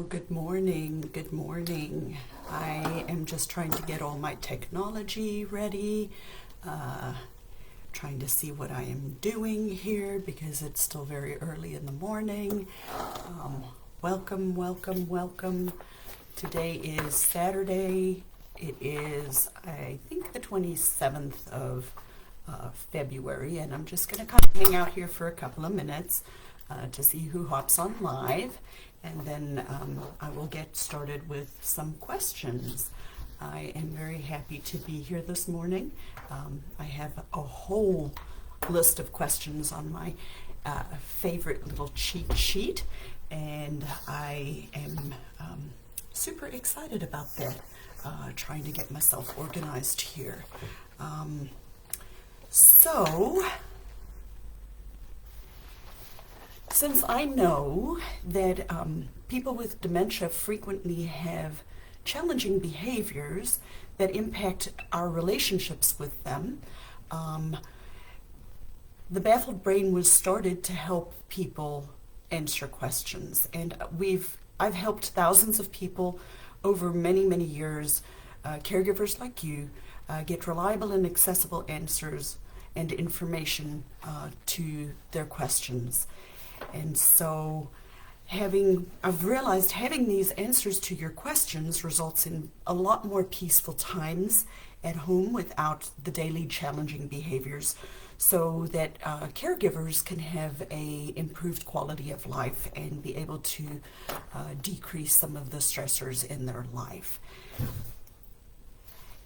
Well, good morning. Good morning. I am just trying to get all my technology ready, trying to see what I am doing here because it's still very early in the morning. Welcome, welcome, welcome. Today is Saturday. It is, I think, the 27th of February, and I'm just going to kind of hang out here for a couple of minutes to see who hops on live. And then I will get started with some questions. I am very happy to be here this morning. I have a whole list of questions on my favorite little cheat sheet, and I am super excited about that, trying to get myself organized here. Since I know that people with dementia frequently have challenging behaviors that impact our relationships with them, the Baffled Brain was started to help people answer questions. And I've helped thousands of people over many, many years, caregivers like you, get reliable and accessible answers and information to their questions. And so I've realized having these answers to your questions results in a lot more peaceful times at home without the daily challenging behaviors, so that caregivers can have a improved quality of life and be able to decrease some of the stressors in their life.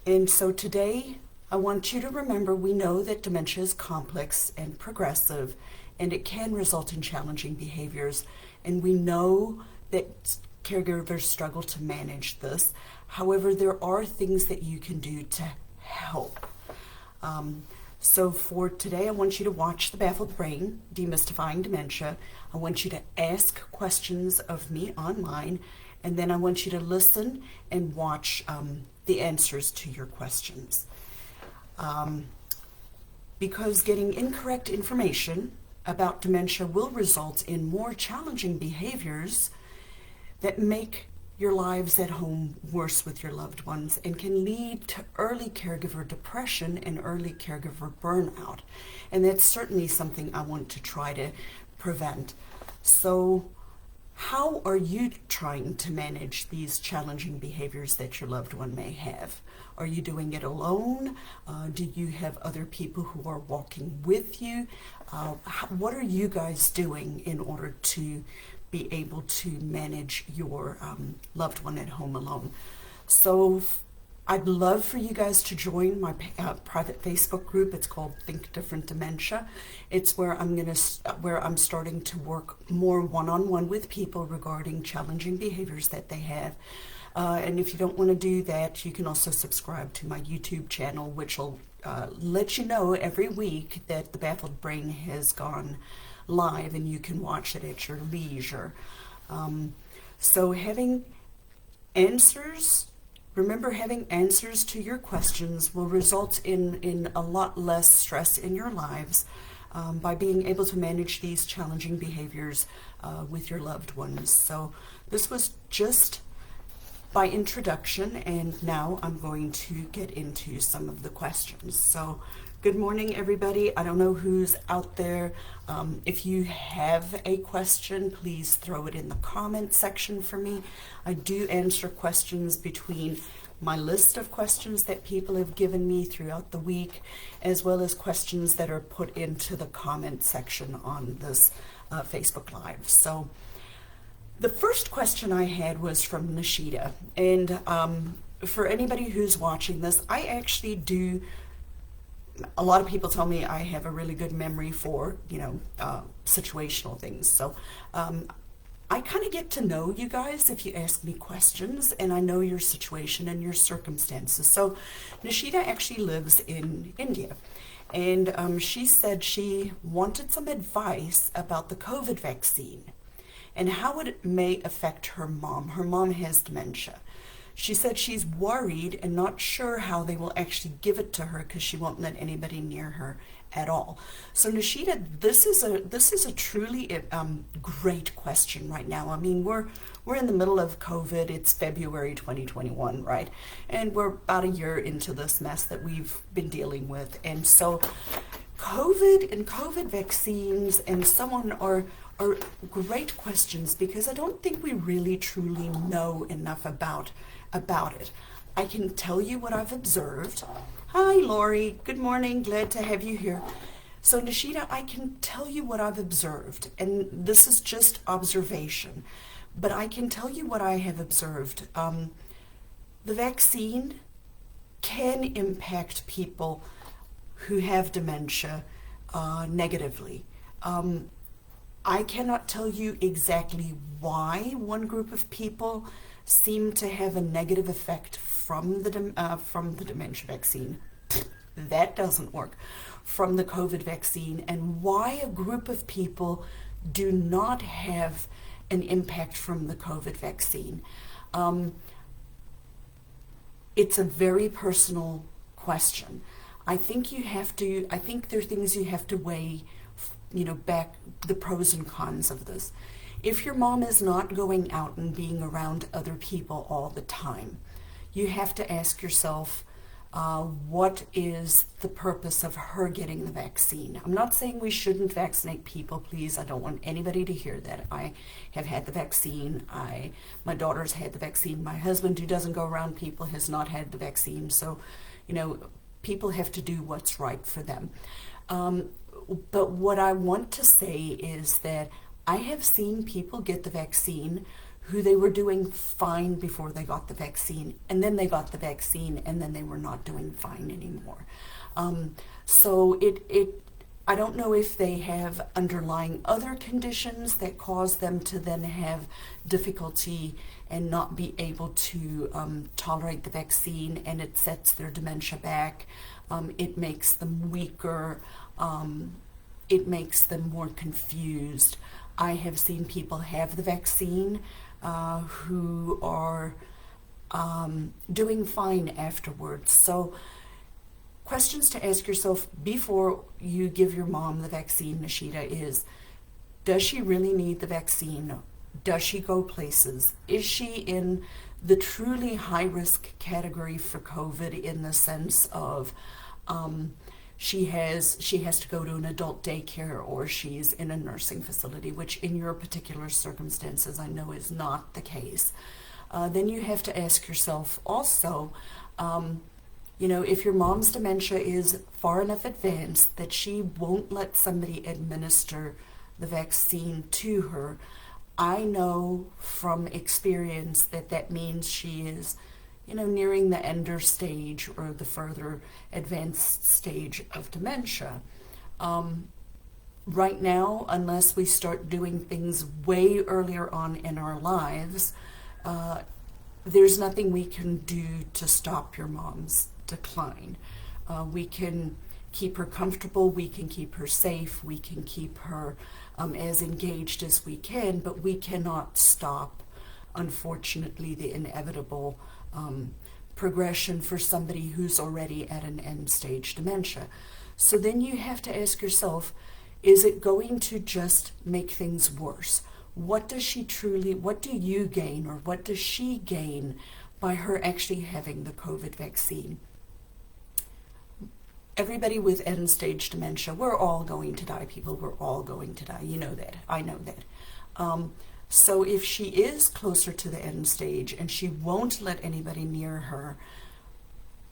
And so today, I want you to remember, we know that dementia is complex and progressive, and it can result in challenging behaviors. And we know that caregivers struggle to manage this. However, there are things that you can do to help. So for today, I want you to watch The Baffled Brain, Demystifying Dementia. I want you to ask questions of me online, and then I want you to listen and watch the answers to your questions. Because getting incorrect information about dementia will result in more challenging behaviors that make your lives at home worse with your loved ones and can lead to early caregiver depression and early caregiver burnout. And that's certainly something I want to try to prevent. So how are you trying to manage these challenging behaviors that your loved one may have? Are you doing it alone? Do you have other people who are walking with you? What are you guys doing in order to be able to manage your loved one at home alone? So I'd love for you guys to join my private Facebook group. It's called Think Different Dementia. It's where I'm starting to work more one-on-one with people regarding challenging behaviors that they have. And if you don't want to do that, you can also subscribe to my YouTube channel, which will let you know every week that The Baffled Brain has gone live, and you can watch it at your leisure. So having answers to your questions will result in a lot less stress in your lives by being able to manage these challenging behaviors with your loved ones. So this was just by introduction, and now I'm going to get into some of the questions. So good morning, everybody. I don't know who's out there. If you have a question, please throw it in the comment section for me. I do answer questions between my list of questions that people have given me throughout the week, as well as questions that are put into the comment section on this Facebook Live. So the first question I had was from Nishida, and for anybody who's watching this, I actually do. A lot of people tell me I have a really good memory for, situational things. So I kind of get to know you guys if you ask me questions, and I know your situation and your circumstances. So Nishida actually lives in India, and she said she wanted some advice about the COVID vaccine and how it may affect her mom. Her mom has dementia. She said she's worried and not sure how they will actually give it to her because she won't let anybody near her at all. So Nishita, this is a truly great question right now. I mean, we're in the middle of COVID. It's February 2021, right? And we're about a year into this mess that we've been dealing with. And so COVID and COVID vaccines and so on are great questions because I don't think we really truly know enough about it. I can tell you what I've observed. Hi, Lori. Good morning. Glad to have you here. So, Nishita, I can tell you what I've observed, and this is just observation, but I can tell you what I have observed. The vaccine can impact people who have dementia negatively. I cannot tell you exactly why one group of people seem to have a negative effect from the dementia vaccine. That doesn't work. From the COVID vaccine, and why a group of people do not have an impact from the COVID vaccine. It's a very personal question. I think there are things you have to weigh, back the pros and cons of this. If your mom is not going out and being around other people all the time, you have to ask yourself, what is the purpose of her getting the vaccine? I'm not saying we shouldn't vaccinate people, please. I don't want anybody to hear that. I have had the vaccine. My daughter's had the vaccine. My husband, who doesn't go around people, has not had the vaccine. So, people have to do what's right for them. But what I want to say is that I have seen people get the vaccine who they were doing fine before they got the vaccine, and then they got the vaccine, and then they were not doing fine anymore. So I don't know if they have underlying other conditions that cause them to then have difficulty and not be able to tolerate the vaccine, and it sets their dementia back. It makes them weaker. It makes them more confused. I have seen people have the vaccine who are doing fine afterwards. So questions to ask yourself before you give your mom the vaccine, Nishita, is, does she really need the vaccine? Does she go places? Is she in the truly high-risk category for COVID in the sense of she has to go to an adult daycare, or she's in a nursing facility, which in your particular circumstances I know is not the case. Then you have to ask yourself also, if your mom's dementia is far enough advanced that she won't let somebody administer the vaccine to her, I know from experience that means she is nearing the ender stage or the further advanced stage of dementia. Right now, unless we start doing things way earlier on in our lives, there's nothing we can do to stop your mom's decline. We can keep her comfortable, we can keep her safe, we can keep her as engaged as we can, but we cannot stop, unfortunately, the inevitable progression for somebody who's already at an end stage dementia. So then you have to ask yourself, is it going to just make things worse? What do you gain, or what does she gain by her actually having the COVID vaccine? Everybody with end stage dementia, we're all going to die, people. We're all going to die. You know that. I know that. So if she is closer to the end stage and she won't let anybody near her,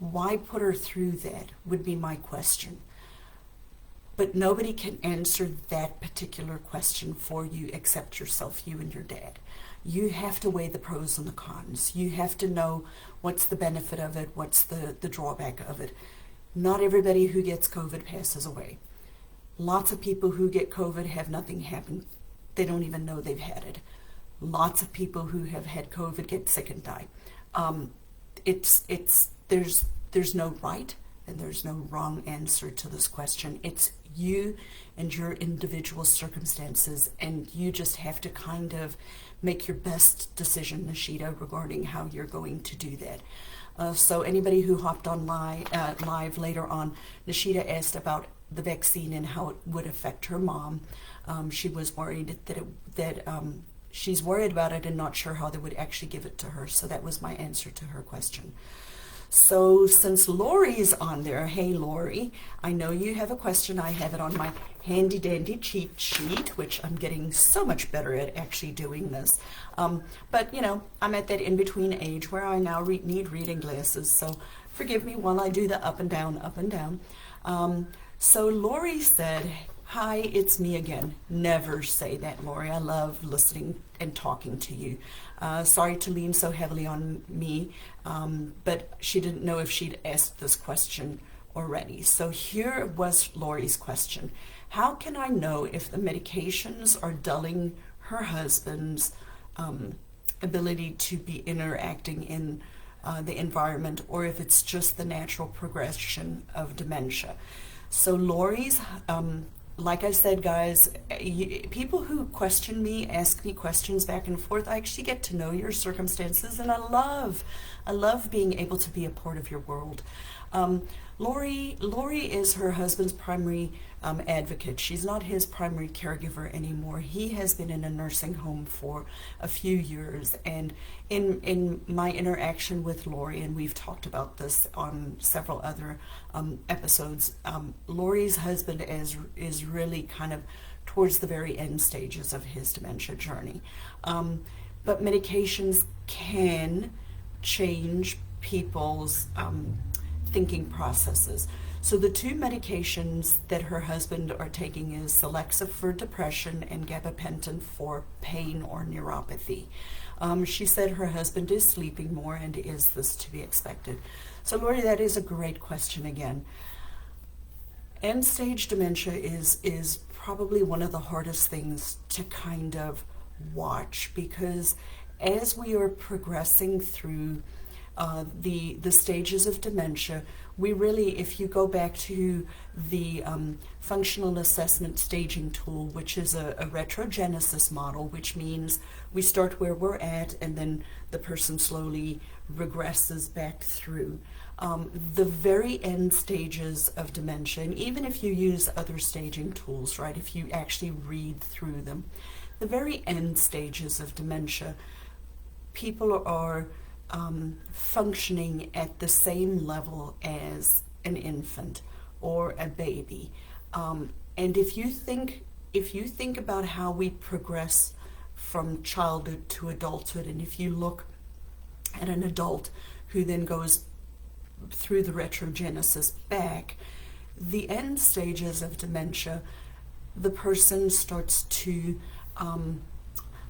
why put her through that would be my question. But nobody can answer that particular question for you except yourself, you and your dad. You have to weigh the pros and the cons. You have to know what's the benefit of it, what's the drawback of it. Not everybody who gets COVID passes away. Lots of people who get COVID have nothing happen. They don't even know they've had it. Lots of people who have had COVID get sick and die. There's no right and there's no wrong answer to this question. It's you and your individual circumstances, and you just have to kind of make your best decision, Nishita, regarding how you're going to do that. So anybody who hopped on live later on, Nishita asked about the vaccine and how it would affect her mom. She was worried that she's worried about it and not sure how they would actually give it to her. So that was my answer to her question. So since Lori's on there, hey Lori, I know you have a question. I have it on my handy dandy cheat sheet, which I'm getting so much better at actually doing this. But you know, I'm at that in-between age where I now need reading glasses. So forgive me while I do the up and down, up and down. So Lori said, hi, it's me again. Never say that, Lori. I love listening and talking to you. Sorry to lean so heavily on me, but she didn't know if she'd asked this question already. So here was Lori's question. How can I know if the medications are dulling her husband's ability to be interacting in the environment, or if it's just the natural progression of dementia? So Lori's, like I said, guys, people who question me, ask me questions back and forth, I actually get to know your circumstances, and I love being able to be a part of your world. Lori is her husband's primary advocate. She's not his primary caregiver anymore. He has been in a nursing home for a few years, and in my interaction with Lori, and we've talked about this on several other episodes, Lori's husband is really kind of towards the very end stages of his dementia journey. But medications can change people's thinking processes. So the two medications that her husband are taking is Celexa for depression and gabapentin for pain or neuropathy. She said her husband is sleeping more, and is this to be expected? So Lori, that is a great question again. End-stage dementia is probably one of the hardest things to kind of watch, because as we are progressing through the stages of dementia, we really, if you go back to the functional assessment staging tool, which is a retrogenesis model, which means we start where we're at and then the person slowly regresses back through. The very end stages of dementia, and even if you use other staging tools, right, if you actually read through them, the very end stages of dementia, people are functioning at the same level as an infant or a baby. And if you think about how we progress from childhood to adulthood, and if you look at an adult who then goes through the retrogenesis back, the end stages of dementia, the person starts to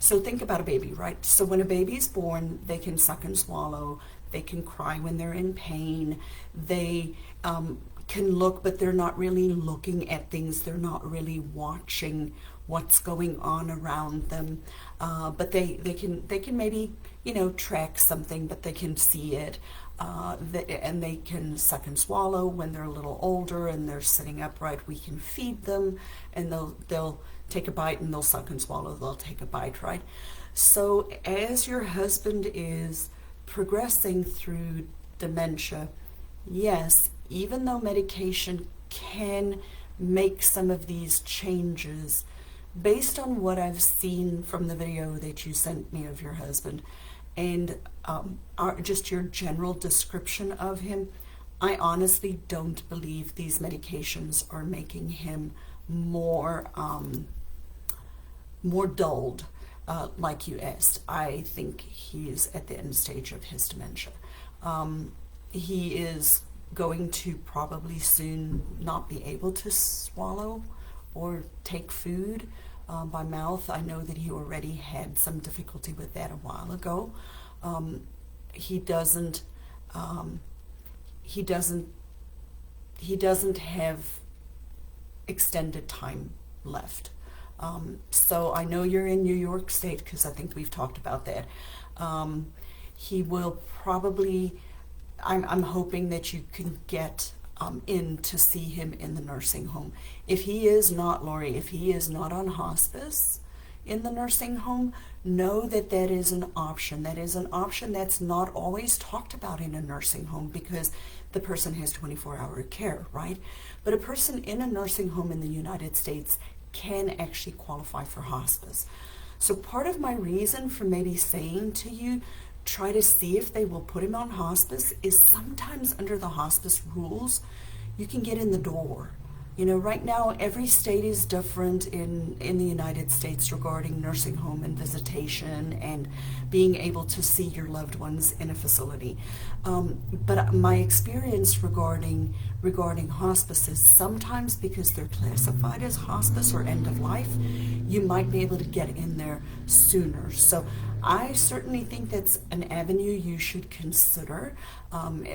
so think about a baby, right? So when a baby's born, they can suck and swallow, they can cry when they're in pain, they can look, but they're not really looking at things, they're not really watching what's going on around them, but they can maybe, track something, but they can see it, and they can suck and swallow. When they're a little older and they're sitting upright, we can feed them, and they'll take a bite, and they'll suck and swallow, they'll take a bite, right? So as your husband is progressing through dementia, yes, even though medication can make some of these changes, based on what I've seen from the video that you sent me of your husband, and just your general description of him, I honestly don't believe these medications are making him more dulled, like you asked. I think he's at the end stage of his dementia. He is going to probably soon not be able to swallow or take food by mouth. I know that he already had some difficulty with that a while ago. He doesn't have extended time left. So I know you're in New York State, because I think we've talked about that. He will probably, I'm hoping that you can get in to see him in the nursing home. If he is not, Lori, if he is not on hospice in the nursing home, know that that is an option. That is an option that's not always talked about in a nursing home because the person has 24-hour care, right? But a person in a nursing home in the United States can actually qualify for hospice. So part of my reason for maybe saying to you, try to see if they will put him on hospice, is sometimes under the hospice rules, you can get in the door. You know, right now every state is different in the United States regarding nursing home and visitation and being able to see your loved ones in a facility. But my experience regarding hospice is sometimes because they're classified as hospice or end of life, you might be able to get in there sooner. So I certainly think that's an avenue you should consider,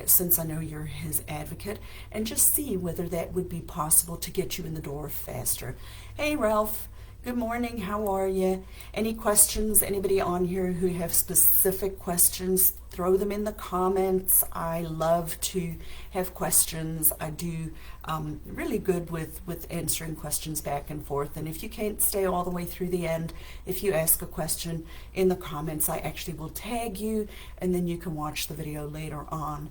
since I know you're his advocate, and just see whether that would be possible to get you in the door faster. Hey Ralph, good morning, how are you? Any questions? Anybody on here who have specific questions, throw them in the comments. I love to have questions. I do really good with answering questions back and forth. And if you can't stay all the way through the end, if you ask a question in the comments, I actually will tag you, and then you can watch the video later on.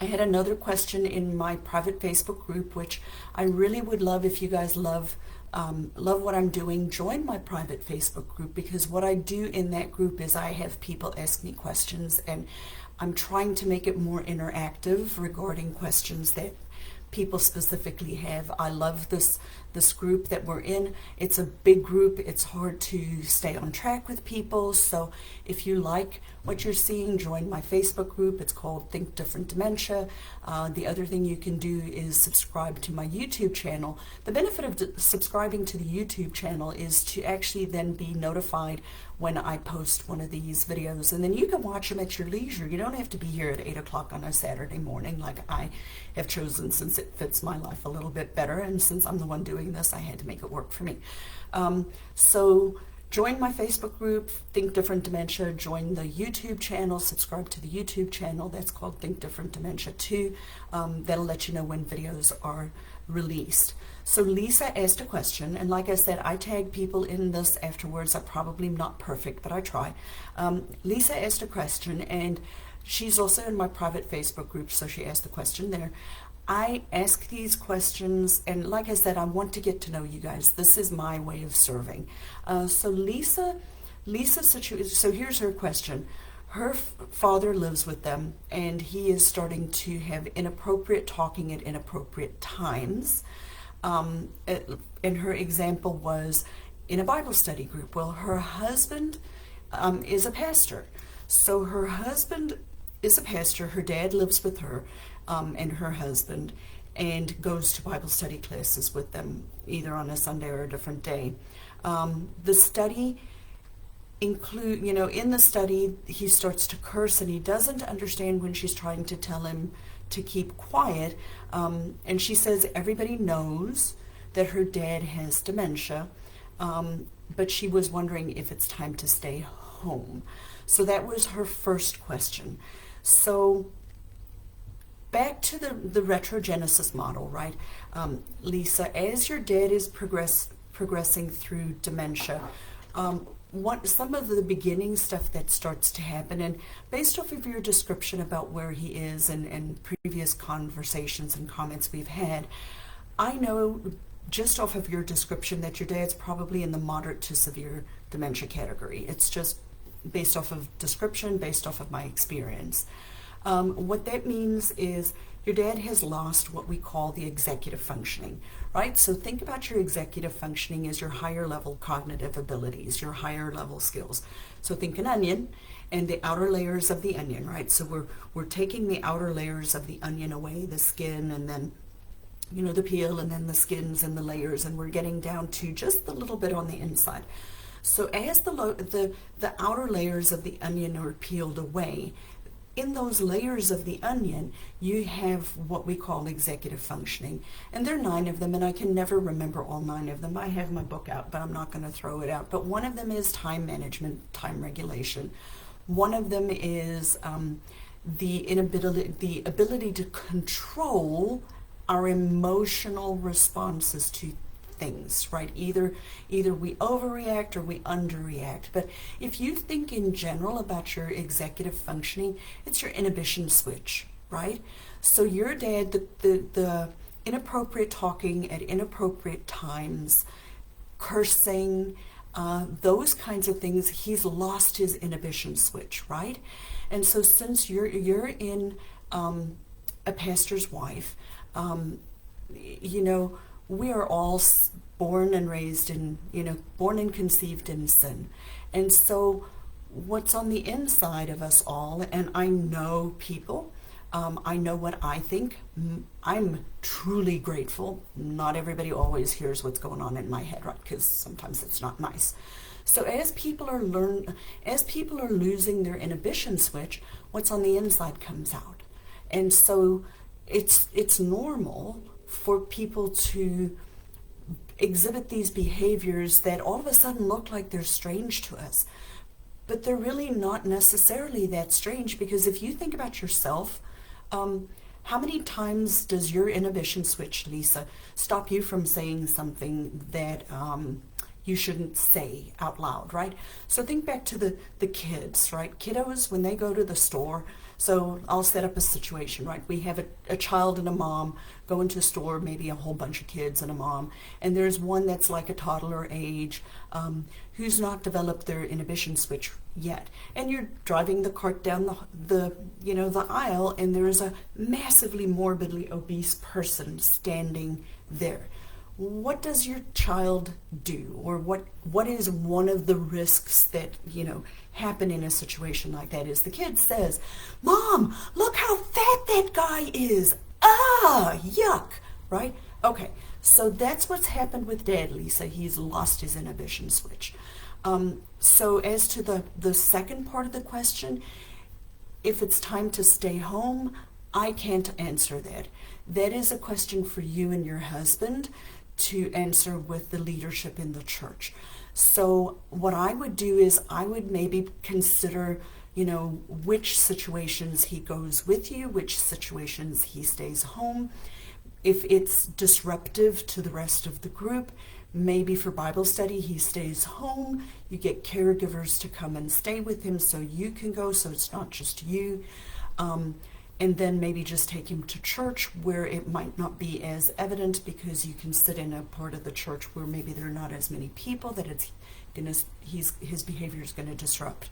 I had another question in my private Facebook group, which I really would love if you guys love what I'm doing, join my private Facebook group, because what I do in that group is I have people ask me questions, and I'm trying to make it more interactive regarding questions that people specifically have. I love this group that we're in. It's a big group. It's hard to stay on track with people. So if you like what you're seeing, join my Facebook group. It's called Think Different Dementia. The other thing you can do is subscribe to my YouTube channel. The benefit of subscribing to the YouTube channel is to actually then be notified when I post one of these videos, and then you can watch them at your leisure. You don't have to be here at 8 o'clock on a Saturday morning like I have chosen, since it fits my life a little bit better, and since I'm the one doing this, I had to make it work for me. So join my Facebook group, Think Different Dementia, join the YouTube channel, subscribe to the YouTube channel, that's called Think Different Dementia too. That'll let you know when videos are released. So Lisa asked a question, and like I said, I tag people in this afterwards. I'm probably not perfect, but I try. Lisa asked a question, and she's also in my private Facebook group, so she asked the question there. I ask these questions, and like I said, I want to get to know you guys. This is my way of serving. So so here's her question. Her father lives with them, and he is starting to have inappropriate talking at inappropriate times. And her example was in a Bible study group. Well, her husband is a pastor. So her husband is a pastor. Her dad lives with her and her husband, and goes to Bible study classes with them, either on a Sunday or a different day. The study in the study, he starts to curse, and he doesn't understand when she's trying to tell him to keep quiet. And she says everybody knows that her dad has dementia, but she was wondering if it's time to stay home. So that was her first question. So back to the retrogenesis model, right? Lisa, as your dad is progressing through dementia, some of the beginning stuff that starts to happen, and based off of your description about where he is and previous conversations and comments we've had, I know just off of your description that your dad's probably in the moderate to severe dementia category. It's just based off of description, based off of my experience. What that means is your dad has lost what we call the executive functioning, right? So think about your executive functioning as your higher level cognitive abilities, your higher level skills. So think an onion and the outer layers of the onion, right? So we're taking the outer layers of the onion away, the skin, and then the peel, and then the skins and the layers, and we're getting down to just a little bit on the inside. So as the outer layers of the onion are peeled away, in those layers of the onion, you have what we call executive functioning. And there are 9 of them, and I can never remember all 9 of them. I have my book out, but I'm not going to throw it out. But one of them is time management, time regulation. One of them is the ability to control our emotional responses to things, right? Either we overreact or we underreact. But if you think in general about your executive functioning, it's your inhibition switch, right? So your dad, the inappropriate talking at inappropriate times, cursing, those kinds of things, he's lost his inhibition switch, right? And so since you're in a pastor's wife, we are all born and raised in, born and conceived in sin. And so what's on the inside of us all, and I know people, I know what I think. I'm truly grateful. Not everybody always hears what's going on in my head, right? Because sometimes it's not nice. So as people are losing their inhibition switch, what's on the inside comes out. And so it's normal for people to exhibit these behaviors that all of a sudden look like they're strange to us. But they're really not necessarily that strange, because if you think about yourself, how many times does your inhibition switch, Lisa, stop you from saying something that you shouldn't say out loud, right? So think back to the kids, right? Kiddos, when they go to the store, so I'll set up a situation, right? We have a child and a mom go into a store, maybe a whole bunch of kids and a mom, and there's one that's like a toddler age, who's not developed their inhibition switch yet. And you're driving the cart down the aisle, and there is a massively morbidly obese person standing there. What does your child do? Or what is one of the risks that, happen in a situation like that is the kid says, "Mom, look how fat that guy is. Ah, yuck," right? Okay, so that's what's happened with Dad, Lisa. He's lost his inhibition switch. So as to the second part of the question, if it's time to stay home, I can't answer that. That is a question for you and your husband to answer with the leadership in the church. So what I would do is I would maybe consider, which situations he goes with you, which situations he stays home. If it's disruptive to the rest of the group, maybe for Bible study he stays home. You get caregivers to come and stay with him so you can go, so it's not just you. And then maybe just take him to church where it might not be as evident, because you can sit in a part of the church where maybe there are not as many people that his behavior is going to disrupt.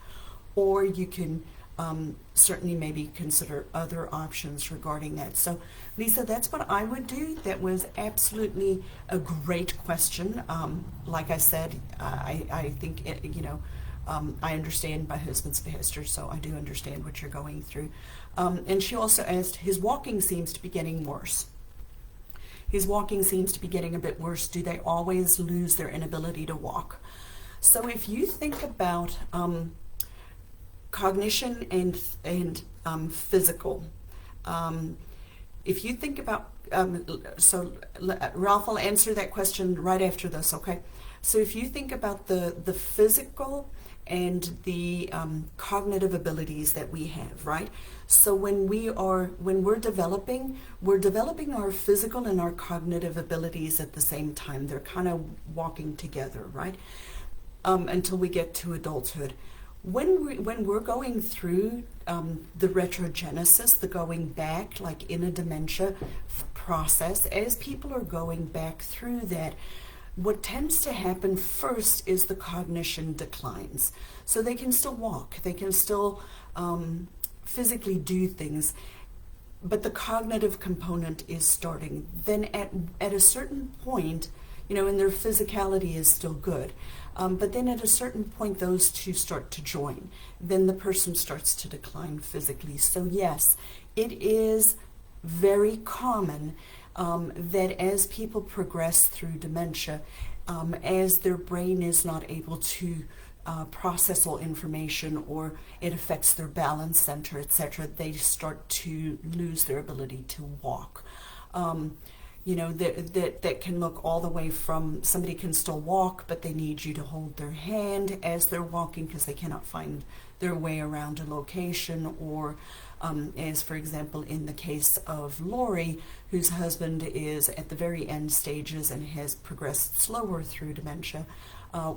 Or you can certainly maybe consider other options regarding that. So, Lisa, that's what I would do. That was absolutely a great question. Like I said, I think, I understand my husband's pastor, so I do understand what you're going through. And she also asked, his walking seems to be getting worse. His walking seems to be getting a bit worse. Do they always lose their inability to walk? So if you think about cognition and physical, if you think about, Ralph, I'll answer that question right after this, okay? So if you think about the physical and the cognitive abilities that we have, right? So when we're developing our physical and our cognitive abilities at the same time. They're kind of walking together, right? Until we get to adulthood. When we're going through the retrogenesis, the going back, like in a dementia process, as people are going back through that, what tends to happen first is the cognition declines. So they can still walk, they can still physically do things, but the cognitive component is starting. Then at a certain point, and their physicality is still good, but then at a certain point those two start to join. Then the person starts to decline physically. So yes, it is very common that as people progress through dementia, as their brain is not able to process all information, or it affects their balance center, etc., they start to lose their ability to walk. that can look all the way from somebody can still walk, but they need you to hold their hand as they're walking because they cannot find their way around a location, or as for example in the case of Lori, whose husband is at the very end stages and has progressed slower through dementia,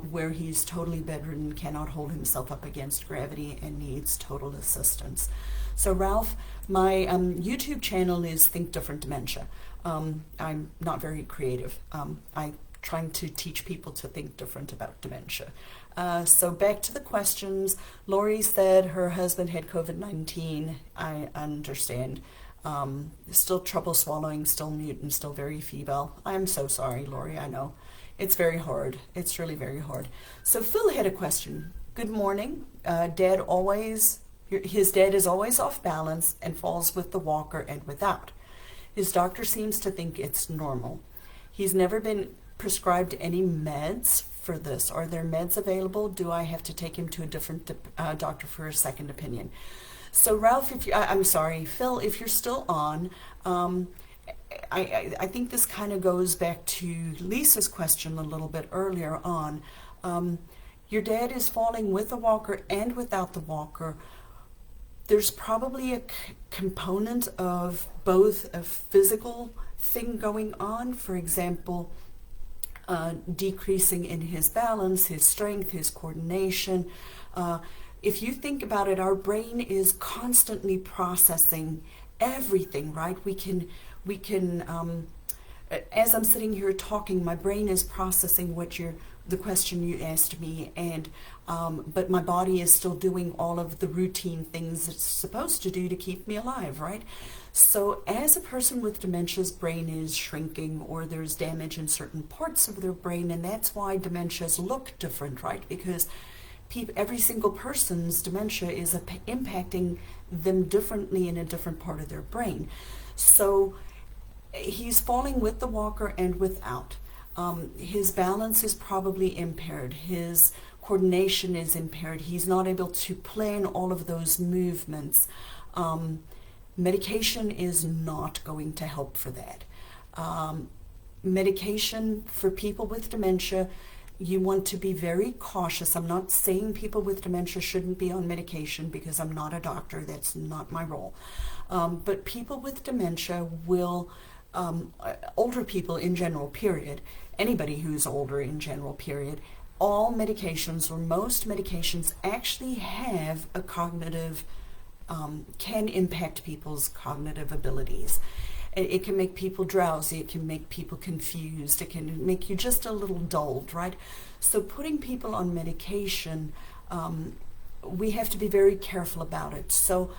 where he's totally bedridden, cannot hold himself up against gravity, and needs total assistance. So Ralph, my YouTube channel is Think Different Dementia. I'm not very creative. I'm trying to teach people to think different about dementia. So back to the questions. Lori said her husband had COVID-19. I understand. Still trouble swallowing, still mute, and still very feeble. I'm so sorry, Lori, I know. It's very hard. It's really very hard. So Phil had a question. Good morning. His dad is always off balance and falls with the walker and without. His doctor seems to think it's normal. He's never been prescribed any meds for this. Are there meds available? Do I have to take him to a different doctor for a second opinion? So Ralph, I'm sorry, Phil, if you're still on, I think this kind of goes back to Lisa's question a little bit earlier on. Your dad is falling with the walker and without the walker. There's probably a component of both a physical thing going on, for example, decreasing in his balance, his strength, his coordination. If you think about it, our brain is constantly processing everything, right? We can as I'm sitting here talking, my brain is processing the question you asked me, and but my body is still doing all of the routine things it's supposed to do to keep me alive, right? So as a person with dementia's brain is shrinking, or there's damage in certain parts of their brain, and that's why dementias look different, right? Because every single person's dementia is impacting them differently in a different part of their brain. So he's falling with the walker and without. His balance is probably impaired. His coordination is impaired. He's not able to plan all of those movements. Medication is not going to help for that. Medication for people with dementia, you want to be very cautious. I'm not saying people with dementia shouldn't be on medication, because I'm not a doctor. That's not my role. But people with dementia will, older people in general, period, anybody who's older in general, period, all medications, or most medications, actually have a cognitive, can impact people's cognitive abilities. It can make people drowsy, it can make people confused, it can make you just a little dulled, right? So putting people on medication, we have to be very careful about it. So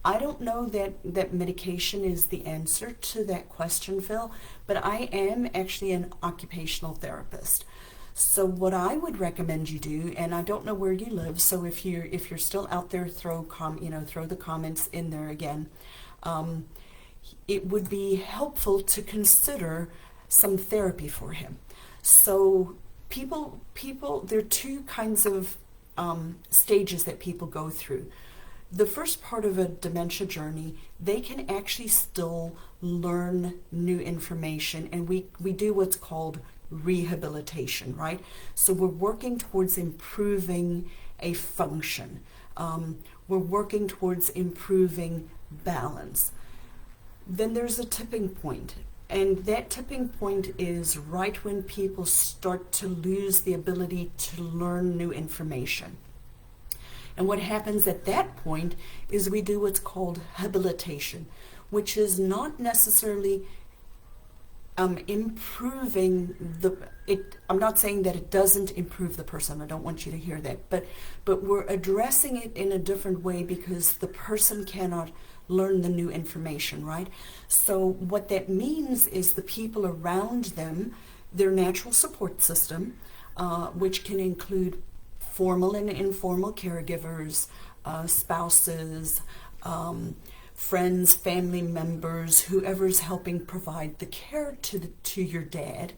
I don't know that medication is the answer to that question, Phil, but I am actually an occupational therapist. So what I would recommend you do, and I don't know where you live, so if you're still out there, throw the comments in there again. It would be helpful to consider some therapy for him. So people, there are two kinds of stages that people go through. The first part of a dementia journey, they can actually still learn new information, and we do what's called rehabilitation, right? So we're working towards improving a function. We're working towards improving balance. Then there's a tipping point, and that tipping point is right when people start to lose the ability to learn new information. And what happens at that point is we do what's called habilitation, which is not necessarily improving I'm not saying that it doesn't improve the person. I don't want you to hear that. But we're addressing it in a different way because the person cannot learn the new information, right? So what that means is the people around them, their natural support system, which can include formal and informal caregivers, spouses, friends, family members, whoever's helping provide the care to your dad,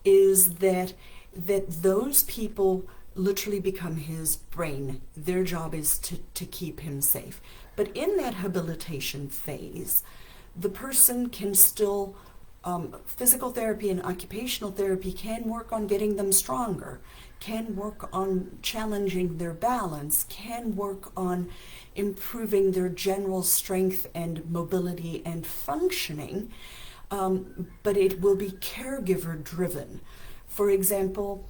is that those people literally become his brain. Their job is to keep him safe. But in that habilitation phase, the person can still Physical therapy and occupational therapy can work on getting them stronger, can work on challenging their balance, can work on improving their general strength and mobility and functioning, but it will be caregiver driven. For example,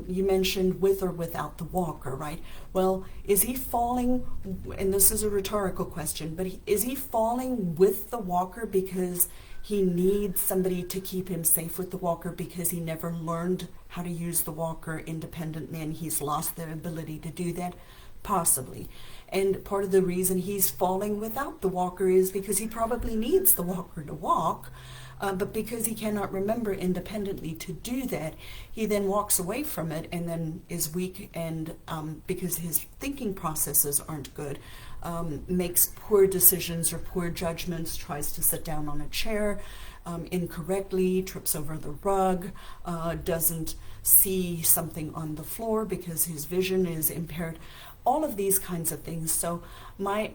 you mentioned with or without the walker, right? Well, is he falling, and this is a rhetorical question, but is he falling with the walker because he needs somebody to keep him safe with the walker because he never learned how to use the walker independently and he's lost the ability to do that? Possibly. And part of the reason he's falling without the walker is because he probably needs the walker to walk, but because he cannot remember independently to do that, he then walks away from it and then is weak, and because his thinking processes aren't good, makes poor decisions or poor judgments, tries to sit down on a chair incorrectly, trips over the rug, doesn't see something on the floor because his vision is impaired. All of these kinds of things. So my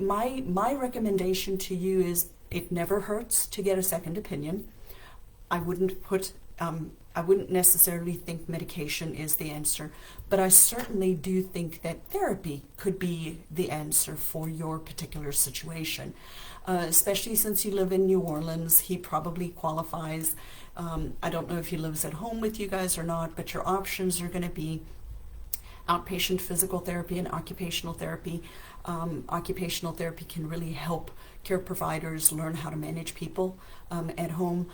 recommendation to you is it never hurts to get a second opinion. I wouldn't necessarily think medication is the answer, but I certainly do think that therapy could be the answer for your particular situation. Especially since you live in New Orleans, he probably qualifies. I don't know if he lives at home with you guys or not, but your options are going to be outpatient physical therapy and occupational therapy. Occupational therapy can really help care providers learn how to manage people at home.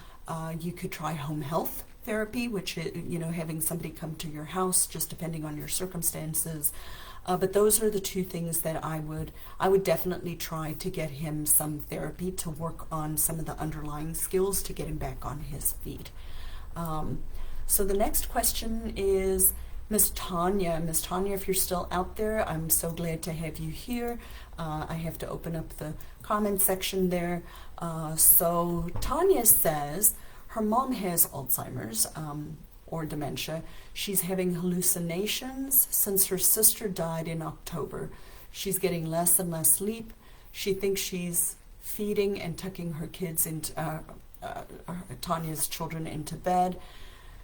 You could try home health therapy, which is, having somebody come to your house, just depending on your circumstances. But those are the two things that I would definitely try to get him some therapy to work on some of the underlying skills to get him back on his feet. So the next question is Miss Tanya. Miss Tanya, if you're still out there, I'm so glad to have you here. I have to open up the comment section there. So Tanya says her mom has Alzheimer's or dementia. She's having hallucinations since her sister died in October. She's getting less and less sleep. She thinks she's feeding and tucking her kids into Tanya's children into bed.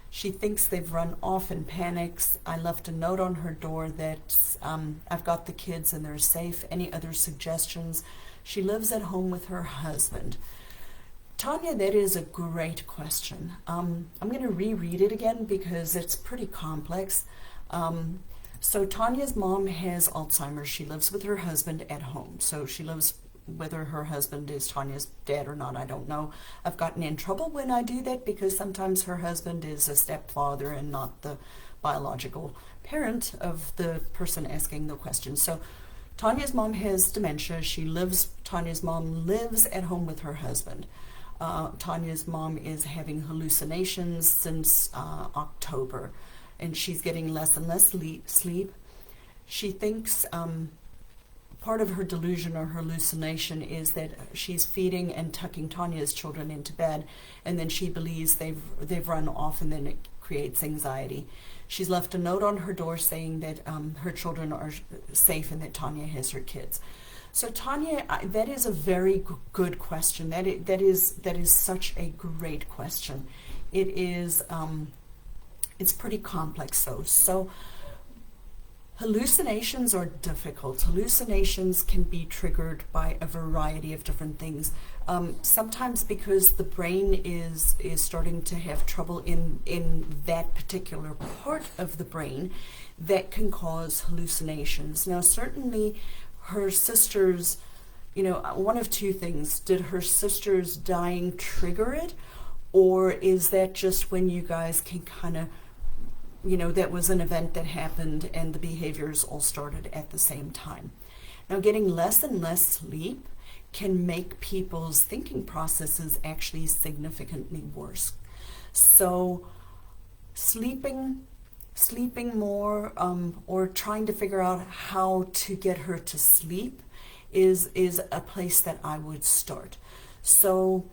She thinks they've run off and panics. I left a note on her door that I've got the kids and they're safe. Any other suggestions? She lives at home with her husband. Tanya, that is a great question. I'm going to reread it again because it's pretty complex. So Tanya's mom has Alzheimer's. She lives with her husband at home. So she lives, whether her husband is Tanya's dad or not, I don't know. I've gotten in trouble when I do that because sometimes her husband is a stepfather and not the biological parent of the person asking the question. So Tanya's mom has dementia. Tanya's mom lives at home with her husband. Tanya's mom is having hallucinations since October, and she's getting less and less sleep. She thinks part of her delusion or hallucination is that she's feeding and tucking Tanya's children into bed, and then she believes they've run off, and then it creates anxiety. She's left a note on her door saying that her children are safe and that Tanya has her kids. So Tanya, that is a very good question. That is such a great question. It is it's pretty complex though. So hallucinations are difficult. Hallucinations can be triggered by a variety of different things. Sometimes because the brain is starting to have trouble in that particular part of the brain, that can cause hallucinations. Now certainly her sister's, one of two things. Did her sister's dying trigger it? Or is that just when you guys can kind of, that was an event that happened and the behaviors all started at the same time? Now, getting less and less sleep can make people's thinking processes actually significantly worse. So sleeping more or trying to figure out how to get her to sleep is a place that I would start. So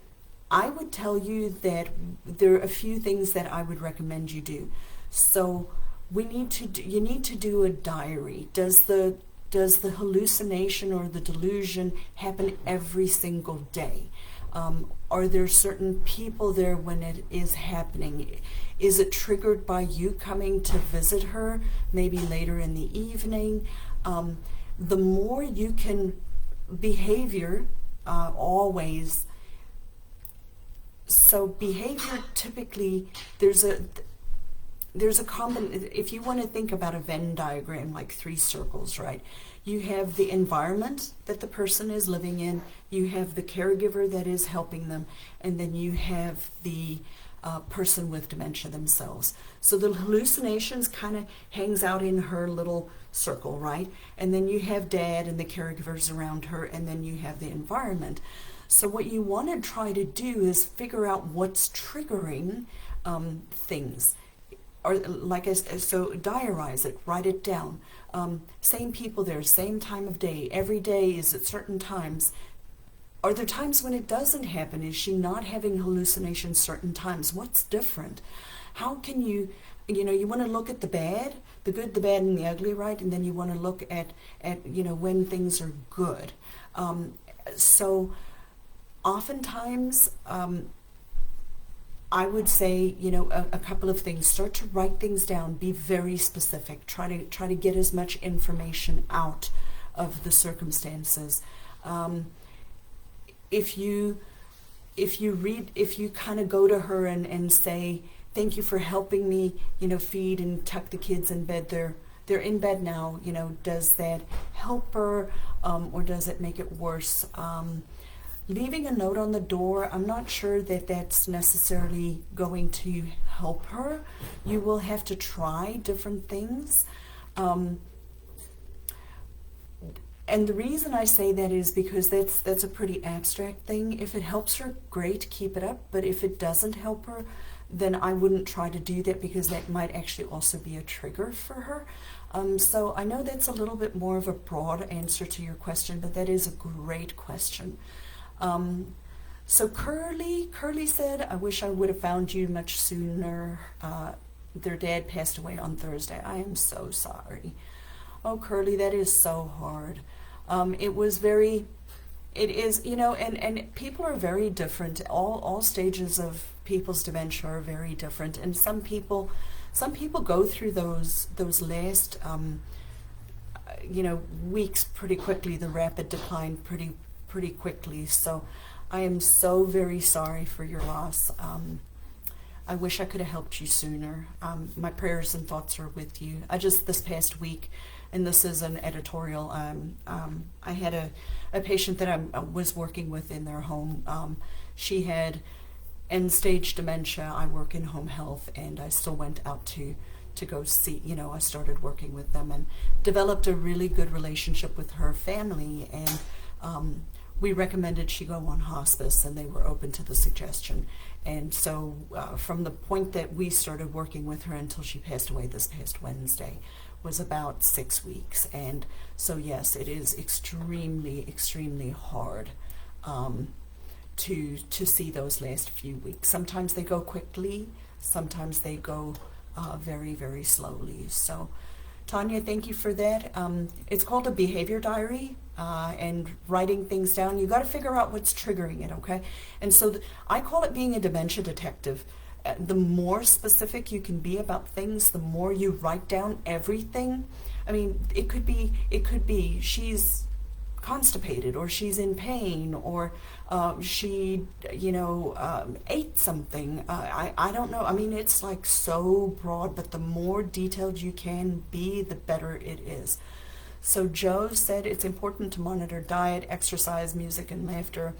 I would tell you that there are a few things that I would recommend you do. So you need to do a diary. Does the hallucination or the delusion happen every single day? Are there certain people there when it is happening? Is it triggered by you coming to visit her, maybe later in the evening? The more you can behavior, always. So behavior typically, there's a common, if you want to think about a Venn diagram, like 3 circles, right? You have the environment that the person is living in, you have the caregiver that is helping them, and then you have the person with dementia themselves. So the hallucinations kind of hangs out in her little circle, right? And then you have dad and the caregivers around her, and then you have the environment. So what you want to try to do is figure out what's triggering things. Or so diarize it, write it down. Same people there, same time of day, every day is at certain times. Are there times when it doesn't happen? Is she not having hallucinations certain times? What's different? How can you want to look at the bad, the good, the bad, and the ugly, right? And then you want to look at when things are good. So oftentimes, I would say, a couple of things. Start to write things down. Be very specific. Try to get as much information out of the circumstances. If you kind of go to her and say, thank you for helping me, feed and tuck the kids in bed. They're in bed now. Does that help her, or does it make it worse? Leaving a note on the door, I'm not sure that that's necessarily going to help her. You will have to try different things. And the reason I say that is because that's a pretty abstract thing. If it helps her, great, keep it up. But if it doesn't help her, then I wouldn't try to do that, because that might actually also be a trigger for her. So I know that's a little bit more of a broad answer to your question, but that is a great question. So Curly said, I wish I would have found you much sooner. Their dad passed away on Thursday. I am so sorry. Oh, Curly, that is so hard. It is, and people are very different. All stages of people's dementia are very different. And some people go through those last, weeks pretty quickly, the rapid decline pretty quickly. So I am so very sorry for your loss. I wish I could have helped you sooner. My prayers and thoughts are with you. This past week, and this is an editorial, I had a patient that I was working with in their home. She had end-stage dementia. I work in home health, and I still went out to go see, I started working with them and developed a really good relationship with her family, and we recommended she go on hospice, and they were open to the suggestion. And so from the point that we started working with her until she passed away this past Wednesday was about 6 weeks. And so yes, it is extremely, extremely hard to see those last few weeks. Sometimes they go quickly, sometimes they go very, very slowly. So Tanya, thank you for that. It's called a behavior diary, and writing things down. You got to figure out what's triggering it, okay? And so I call it being a dementia detective. The more specific you can be about things, the more you write down everything. I mean, it could be she's constipated, or she's in pain, or she ate something. I don't know. I mean, it's like so broad, but the more detailed you can be, the better it is. So Joe said it's important to monitor diet, exercise, music, and laughter,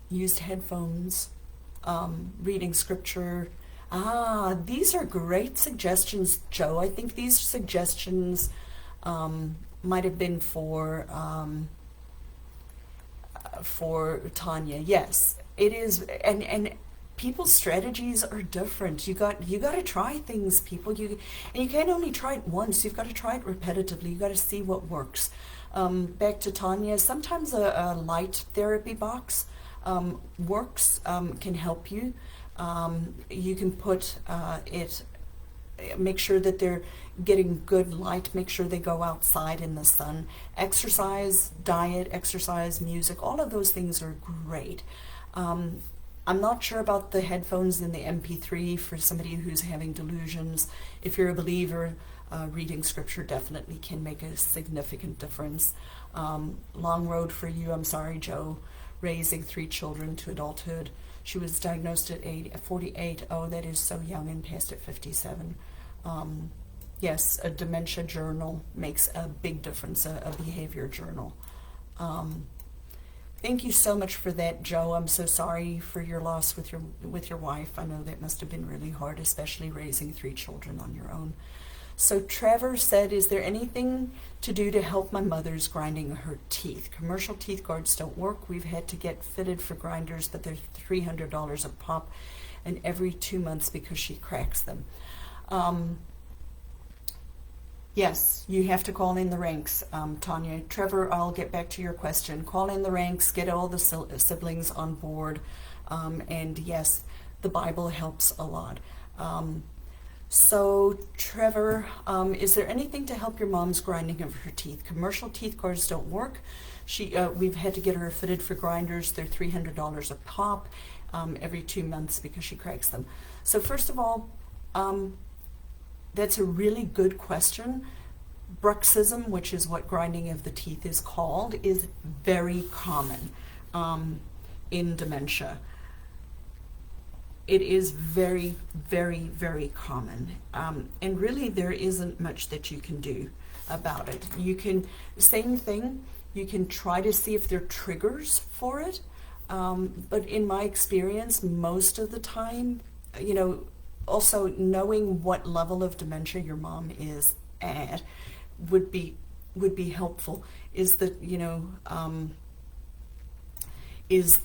used headphones, reading scripture. These are great suggestions, Joe. I think these suggestions might have been for Tanya. Yes, it is, and people's strategies are different. You got to try things, people. And you can't only try it once. You've got to try it repetitively. You got to see what works. Back to Tanya. Sometimes a light therapy box works. Can help you. You can put it make sure that they're getting good light, make sure they go outside in the sun. Exercise, diet, exercise, music, all of those things are great. I'm not sure about the headphones and the MP3 for somebody who's having delusions. If you're a believer, reading scripture definitely can make a significant difference. Long road for you, I'm sorry, Joe, raising 3 children to adulthood. She was diagnosed at 48. Oh, that is so young, and passed at 57. Yes, a dementia journal makes a big difference, a behavior journal. Thank you so much for that, Joe. I'm so sorry for your loss with your wife. I know that must have been really hard, especially raising 3 children on your own. So Trevor said, is there anything to do to help my mother's grinding her teeth? Commercial teeth guards don't work. We've had to get fitted for grinders, but they're $300 a pop, and every 2 months because she cracks them. Yes, you have to call in the ranks, Tanya. Trevor, I'll get back to your question. Call in the ranks, get all the siblings on board, and yes, the Bible helps a lot. So, Trevor, is there anything to help your mom's grinding of her teeth? Commercial teeth guards don't work. We've had to get her fitted for grinders. They're $300 a pop every 2 months because she cracks them. So first of all, that's a really good question. Bruxism, which is what grinding of the teeth is called, is very common in dementia. It is very, very, very common. And really there isn't much that you can do about it. You can, same thing, you can try to see if there are triggers for it. But in my experience, most of the time, you know, also knowing what level of dementia your mom is at would be helpful. Is that, you know, is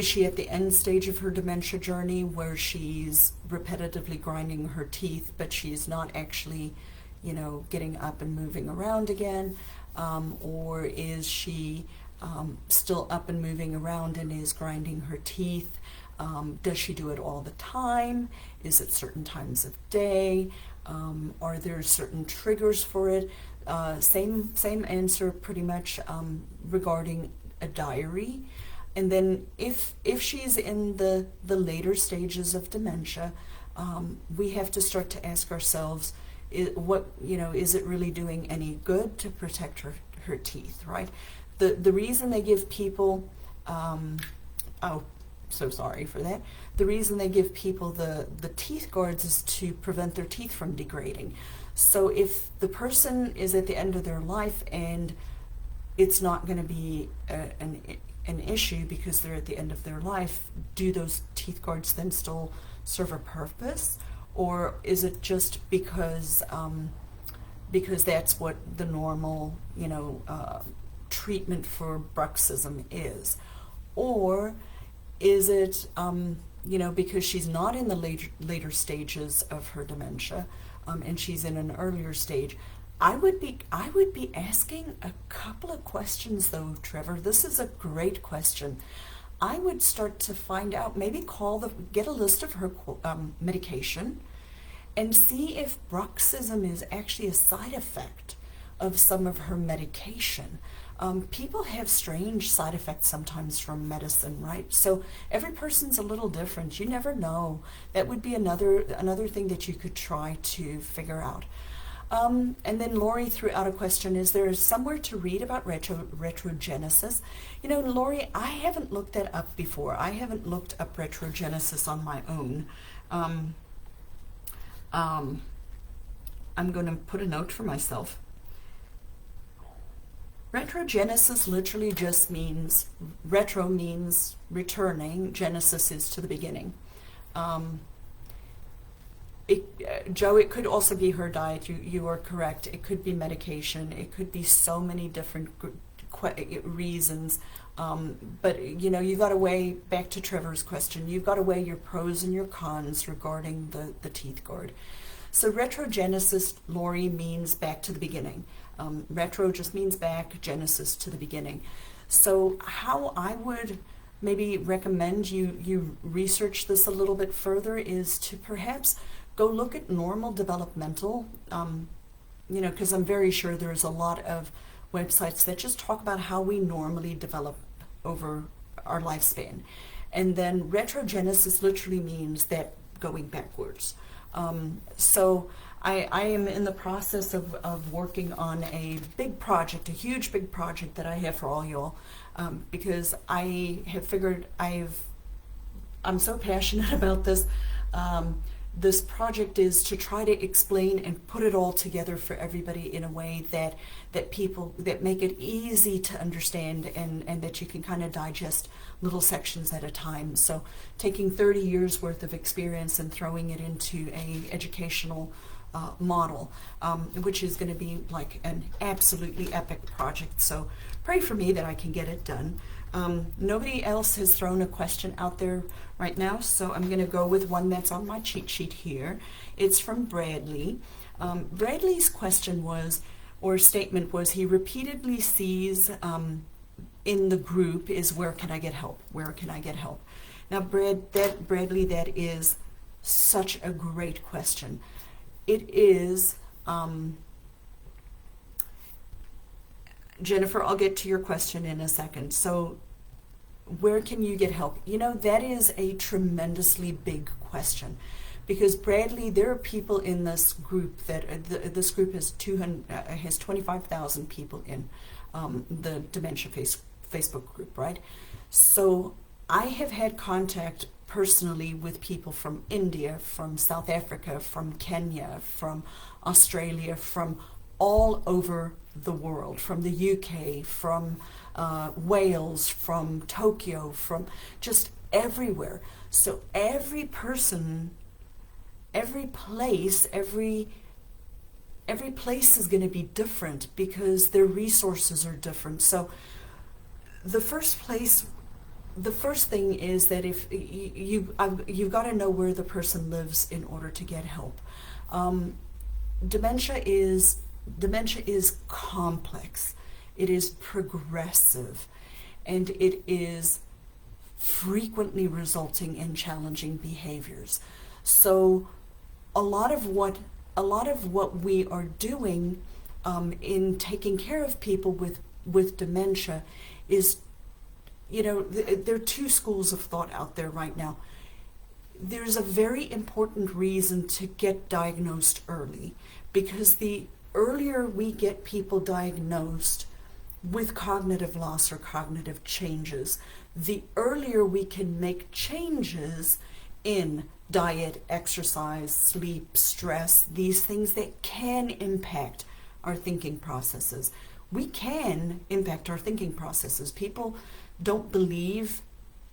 she at the end stage of her dementia journey where she's repetitively grinding her teeth, but she's not actually, you know, getting up and moving around again? Or is she still up and moving around and is grinding her teeth? Does she do it all the time? Is it certain times of day? Are there certain triggers for it? Same answer pretty much regarding a diary. And then if she's in the later stages of dementia, we have to start to ask ourselves, is it really doing any good to protect her teeth, right? The reason they give people, so sorry for that. The reason they give people the teeth guards is to prevent their teeth from degrading. So if the person is at the end of their life and it's not going to be an issue because they're at the end of their life, do those teeth guards then still serve a purpose? Or is it just because that's what the normal, treatment for bruxism is? Or is it, because she's not in the later stages of her dementia, and she's in an earlier stage? I would be asking a couple of questions though, Trevor. This is a great question. I would start to find out, maybe get a list of her medication and see if bruxism is actually a side effect of some of her medication. People have strange side effects sometimes from medicine, right? So every person's a little different. You never know. That would be another thing that you could try to figure out. And then Lori threw out a question, is there somewhere to read about retrogenesis? Lori, I haven't looked that up before. I haven't looked up retrogenesis on my own. I'm going to put a note for myself. Retrogenesis literally just means, retro means returning, genesis is to the beginning. Joe, it could also be her diet. You are correct. It could be medication. It could be so many different reasons. But you've got to weigh, back to Trevor's question, you've got to weigh your pros and your cons regarding the teeth guard. So retrogenesis, Lori, means back to the beginning. Retro just means back, genesis to the beginning. So how I would maybe recommend you research this a little bit further is to perhaps go look at normal developmental, because I'm very sure there's a lot of websites that just talk about how we normally develop over our lifespan. And then retrogenesis literally means that going backwards. So I am in the process of working on a big project, a huge big project that I have for all y'all, because I have figured I'm so passionate about this. This project is to try to explain and put it all together for everybody in a way that make it easy to understand, and that you can kind of digest little sections at a time. So taking 30 years worth of experience and throwing it into a educational model, which is going to be like an absolutely epic project. So pray for me that I can get it done. Nobody else has thrown a question out there right now, so I'm going to go with one that's on my cheat sheet here. It's from Bradley. Bradley's question was, or statement was, he repeatedly sees in the group is, where can I get help? Where can I get help? Now, Bradley, that is such a great question. It is, Jennifer, I'll get to your question in a second. So where can you get help? That is a tremendously big question, because Bradley, there are people in this group that this group has 25,000 people in the Dementia Facebook group, right? So I have had contact personally with people from India, from South Africa, from Kenya, from Australia, from all over the world, from the UK, from Wales, from Tokyo, from just everywhere. So every person, every place is going to be different because their resources are different. So the first thing is that if you've got to know where the person lives in order to get help. Dementia is complex, it is progressive, and it is frequently resulting in challenging behaviors. So a lot of what we are doing in taking care of people with dementia is, there are two schools of thought out there right now. There's a very important reason to get diagnosed early, because the earlier we get people diagnosed with cognitive loss or cognitive changes, the earlier we can make changes in diet, exercise, sleep, stress, these things that can impact our thinking processes. We can impact our thinking processes. People don't believe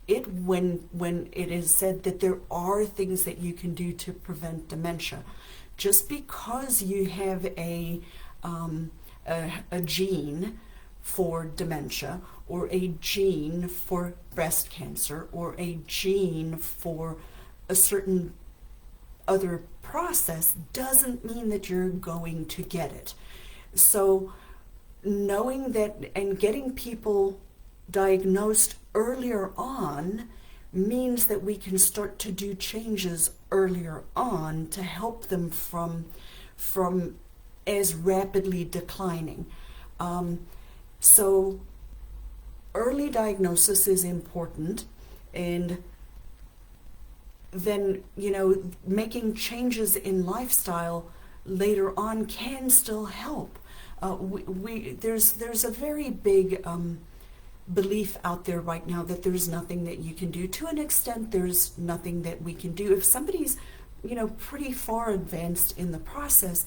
it when it is said that there are things that you can do to prevent dementia. Just because you have a gene for dementia, or a gene for breast cancer, or a gene for a certain other process, doesn't mean that you're going to get it. So knowing that and getting people diagnosed earlier on means that we can start to do changes earlier on to help them from as rapidly declining. So early diagnosis is important, and then making changes in lifestyle later on can still help. There's a very big belief out there right now that there's nothing that you can do. To an extent, there's nothing that we can do. If somebody's pretty far advanced in the process,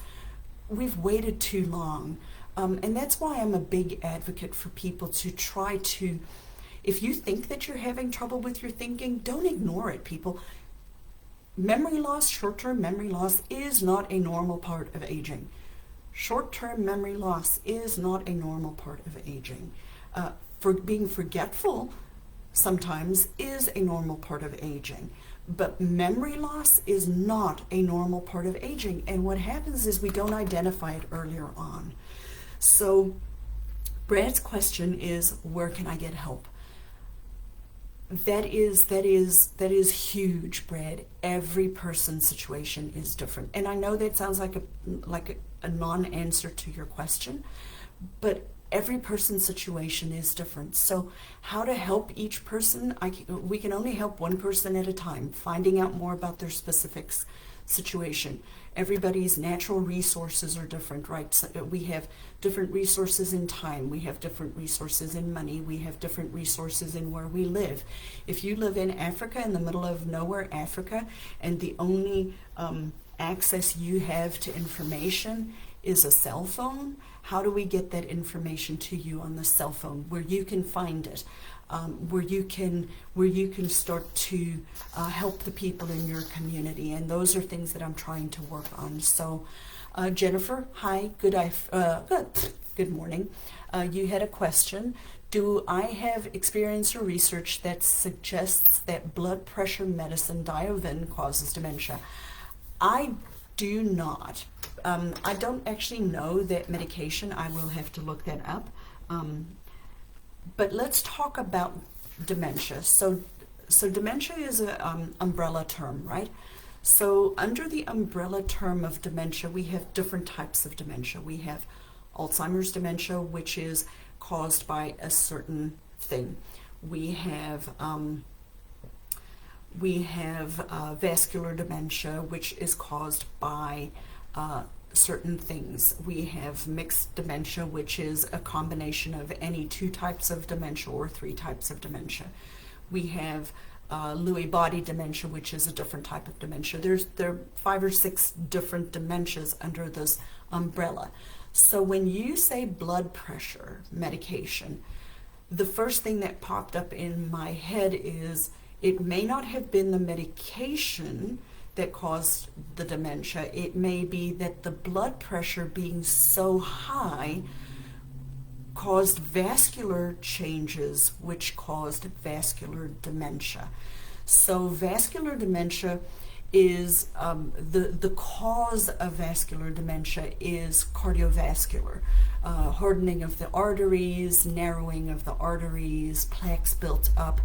we've waited too long. And that's why I'm a big advocate for people to try to, if you think that you're having trouble with your thinking, don't ignore it, people. Memory loss, short-term memory loss, is not a normal part of aging. Short-term memory loss is not a normal part of aging. For being forgetful sometimes is a normal part of aging. But memory loss is not a normal part of aging. And what happens is we don't identify it earlier on. So Brad's question is, where can I get help? That is huge, Brad. Every person's situation is different, and I know that sounds like a non-answer to your question, but every person's situation is different. So how to help each person? We can only help one person at a time, finding out more about their specific situation. Everybody's natural resources are different, right? So we have different resources in time, we have different resources in money, we have different resources in where we live. If you live in Africa, in the middle of nowhere, Africa, and the only access you have to information is a cell phone, how do we get that information to you on the cell phone where you can find it, where you can start to help the people in your community? And those are things that I'm trying to work on. So Jennifer, hi, good morning. You had a question. Do I have experience or research that suggests that blood pressure medicine, Diovin, causes dementia? I do not. I don't actually know that medication. I will have to look that up. But let's talk about dementia. So dementia is an umbrella term, right? So under the umbrella term of dementia, we have different types of dementia. We have Alzheimer's dementia, which is caused by a certain thing. We have vascular dementia, which is caused by certain things. We have mixed dementia, which is a combination of any two types of dementia or three types of dementia. We have Lewy body dementia, which is a different type of dementia. There are 5 or 6 different dementias under this umbrella. So when you say blood pressure medication, the first thing that popped up in my head is it may not have been the medication that caused the dementia. It may be that the blood pressure being so high caused vascular changes, which caused vascular dementia. So vascular dementia is, the cause of vascular dementia is cardiovascular. Hardening of the arteries, narrowing of the arteries, plaques built up.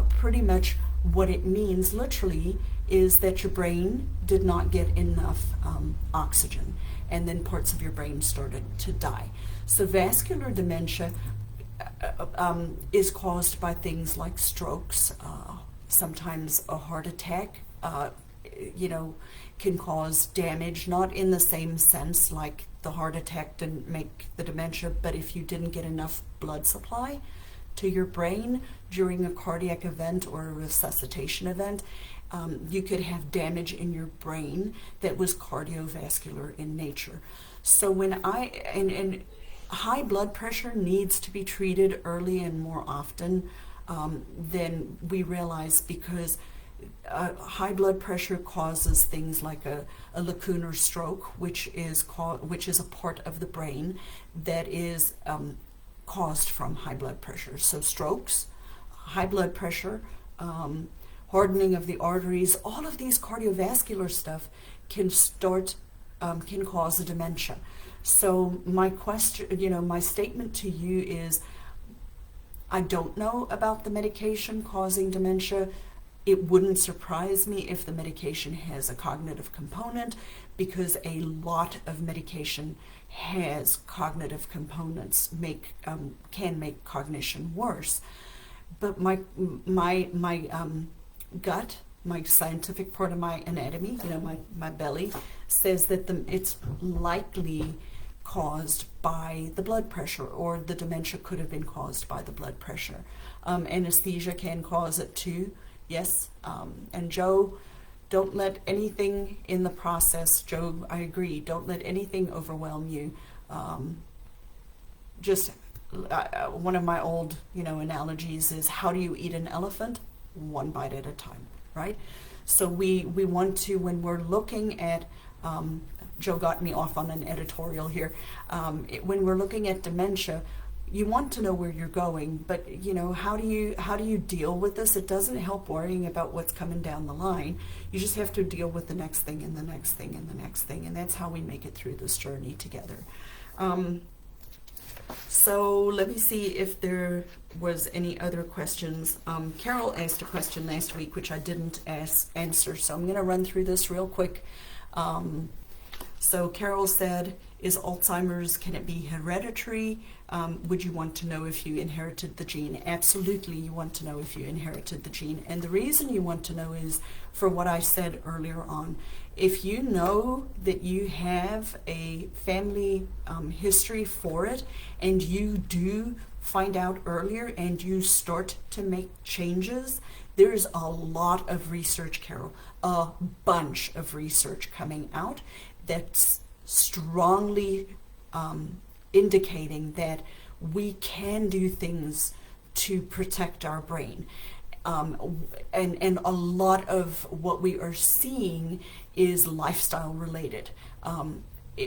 Pretty much what it means literally is that your brain did not get enough oxygen, and then parts of your brain started to die. So vascular dementia is caused by things like strokes, sometimes a heart attack, can cause damage, not in the same sense like the heart attack didn't make the dementia, but if you didn't get enough blood supply to your brain during a cardiac event or a resuscitation event, you could have damage in your brain that was cardiovascular in nature. So when and high blood pressure needs to be treated early and more often than we realize, because high blood pressure causes things like a lacunar stroke, which is a part of the brain that is caused from high blood pressure. So strokes, high blood pressure, hardening of the arteries, all of these cardiovascular stuff can cause a dementia. So my question, my statement to you is, I don't know about the medication causing dementia. It wouldn't surprise me if the medication has a cognitive component, because a lot of medication has cognitive components, can make cognition worse. But my gut, my scientific part of my anatomy, my belly, says that it's likely caused by the blood pressure, or the dementia could have been caused by the blood pressure. Anesthesia can cause it too, yes. And Joe, don't let anything in the process, Joe, I agree, don't let anything overwhelm you. One of my old, analogies is, how do you eat an elephant? One bite at a time, right? So we want to, when we're looking at, Joe got me off on an editorial here, when we're looking at dementia, you want to know where you're going, but how do you deal with this? It doesn't help worrying about what's coming down the line. You just have to deal with the next thing and the next thing and the next thing, and that's how we make it through this journey together. So let me see if there was any other questions. Carol asked a question last week, which I didn't answer, so I'm going to run through this real quick. So Carol said, is Alzheimer's, can it be hereditary? Would you want to know if you inherited the gene? Absolutely, you want to know if you inherited the gene. And the reason you want to know is for what I said earlier on. If you know that you have a family history for it, and you do find out earlier and you start to make changes, there's a lot of research, Carol, a bunch of research coming out that's strongly indicating that we can do things to protect our brain. And a lot of what we are seeing is lifestyle related.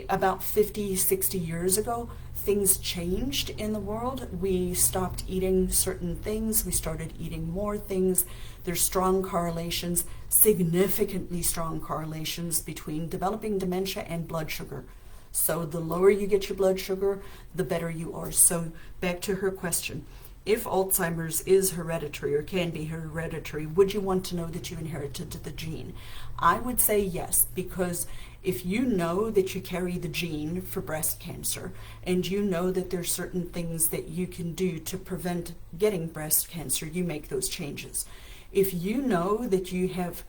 About 50, 60 years ago, things changed in the world. We stopped eating certain things. We started eating more things. There's strong correlations, significantly strong correlations between developing dementia and blood sugar. So the lower you get your blood sugar, the better you are. So back to her question. If Alzheimer's is hereditary or can be hereditary, would you want to know that you inherited the gene? I would say yes, because if you know that you carry the gene for breast cancer, and you know that there's certain things that you can do to prevent getting breast cancer, you make those changes. If you know that you have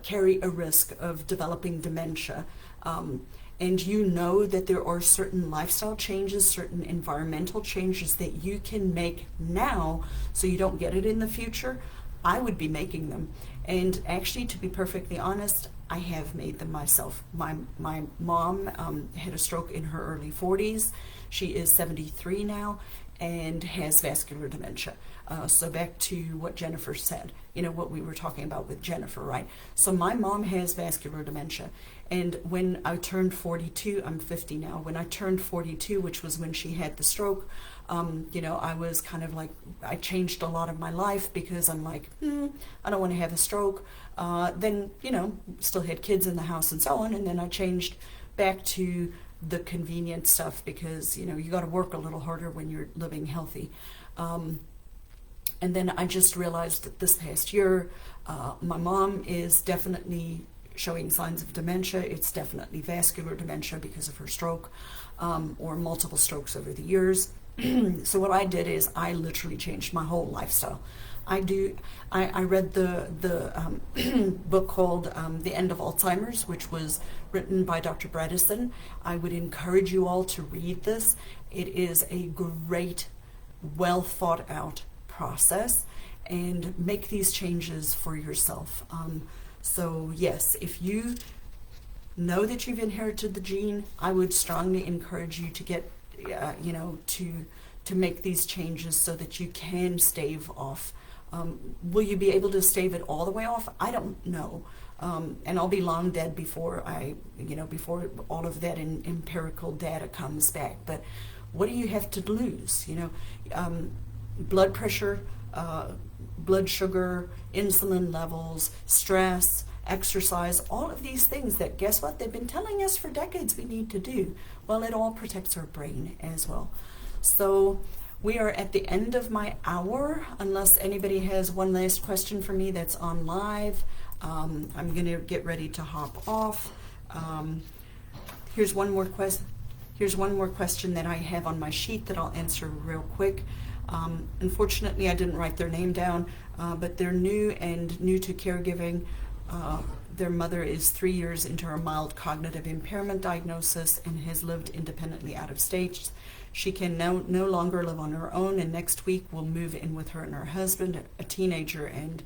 carry a risk of developing dementia, and you know that there are certain lifestyle changes, certain environmental changes that you can make now so you don't get it in the future, I would be making them. And actually, to be perfectly honest, I have made them myself. My mom had a stroke in her early 40s. She is 73 now and has vascular dementia. So back to what Jennifer said, what we were talking about with Jennifer, right? So my mom has vascular dementia. And when I turned 42, I'm 50 now, when I turned 42, which was when she had the stroke, I was kind of like, I changed a lot of my life because I'm like, I don't want to have a stroke. Then, still had kids in the house and so on. And then I changed back to the convenient stuff because, you got to work a little harder when you're living healthy. And then I just realized that this past year, my mom is definitely showing signs of dementia. It's definitely vascular dementia because of her stroke, or multiple strokes over the years. So what I did is I literally changed my whole lifestyle. I read the book called The End of Alzheimer's, which was written by Dr. Bredesen. I would encourage you all to read this. It is a great, well thought out process, and make these changes for yourself. So yes, if you know that you've inherited the gene, I would strongly encourage you to get, to make these changes so that you can stave off. Will you be able to stave it all the way off? I don't know. And I'll be long dead before before all of that empirical data comes back. But what do you have to lose? Blood pressure, blood sugar, insulin levels, stress, exercise, all of these things that, guess what, they've been telling us for decades we need to do. Well, it all protects our brain as well. So we are at the end of my hour. Unless anybody has one last question for me that's on live, I'm going to get ready to hop off. Here's one more question that I have on my sheet that I'll answer real quick. Unfortunately, I didn't write their name down, but they're new to caregiving. Their mother is 3 years into her mild cognitive impairment diagnosis and has lived independently out of state. She can no longer live on her own, and next week will move in with her and her husband, a teenager. And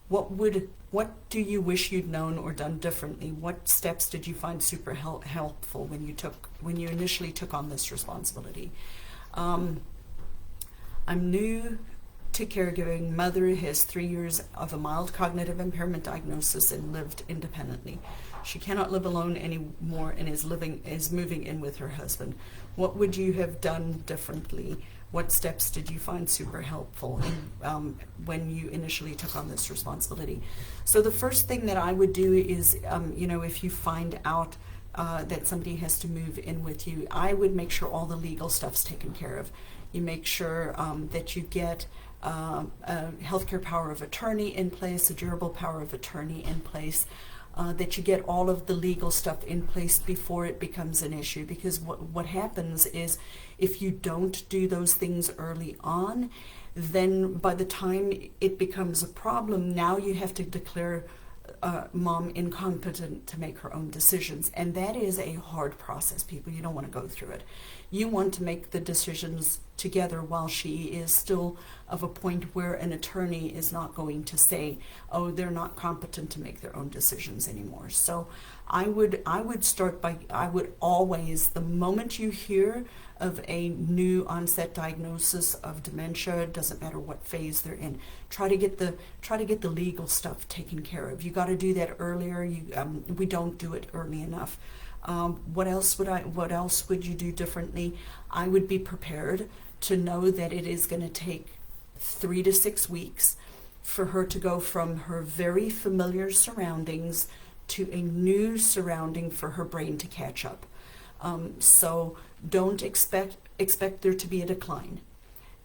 what do you wish you'd known or done differently? What steps did you find super helpful when you initially took on this responsibility? I'm new to caregiving. Mother has 3 years of a mild cognitive impairment diagnosis and lived independently. She cannot live alone anymore and is moving in with her husband. What would you have done differently? What steps did you find super helpful when you initially took on this responsibility? So the first thing that I would do is, if you find out that somebody has to move in with you, I would make sure all the legal stuff's taken care of. You make sure that you get a healthcare power of attorney in place, a durable power of attorney in place, that you get all of the legal stuff in place before it becomes an issue. Because what happens is, if you don't do those things early on, then by the time it becomes a problem, now you have to declare mom incompetent to make her own decisions. And that is a hard process, people. You don't want to go through it. You want to make the decisions together while she is still of a point where an attorney is not going to say, oh, they're not competent to make their own decisions anymore. So I would always, the moment you hear of a new onset diagnosis of dementia, it doesn't matter what phase they're in, try to get the legal stuff taken care of. You got to do that earlier. We don't do it early enough. What else would you do differently? I would be prepared to know that it is going to take 3 to 6 weeks for her to go from her very familiar surroundings to a new surrounding for her brain to catch up. So don't expect there to be a decline.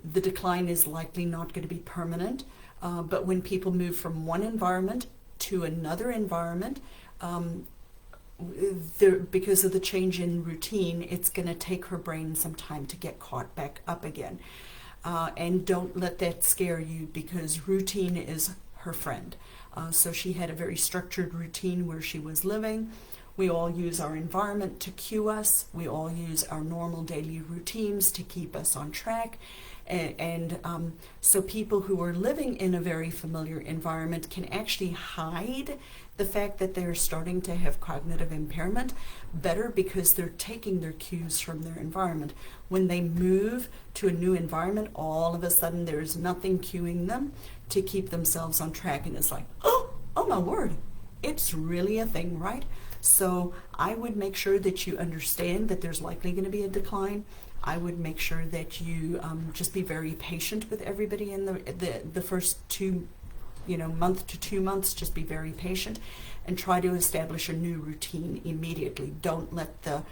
The decline is likely not going to be permanent, but when people move from one environment to another environment, because of the change in routine, it's going to take her brain some time to get caught back up again. And don't let that scare you, because routine is her friend. So she had a very structured routine where she was living. We all use our environment to cue us. We all use our normal daily routines to keep us on track. And so people who are living in a very familiar environment can actually hide the fact that they're starting to have cognitive impairment better, because they're taking their cues from their environment. When they move to a new environment, all of a sudden there's nothing cueing them to keep themselves on track. And it's like, oh my word, it's really a thing, right? So I would make sure that you understand that there's likely going to be a decline. I would make sure that you just be very patient with everybody in the first month to 2 months. Just be very patient and try to establish a new routine immediately. Don't let the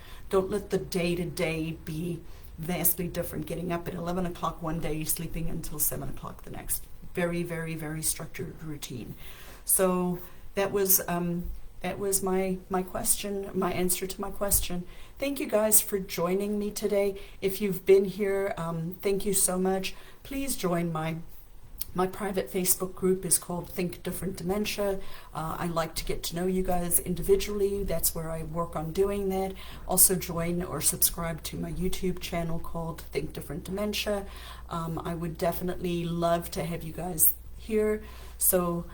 day-to-day be vastly different. Getting up at 11 o'clock one day, sleeping until 7 o'clock the next. Very, very, very structured routine. So that was my question, my answer to my question. Thank you guys for joining me today. If you've been here, thank you so much. Please join my private Facebook group is called Think Different Dementia. I like to get to know you guys individually. That's where I work on doing that. Also join or subscribe to my YouTube channel called Think Different Dementia. I would definitely love to have you guys here. So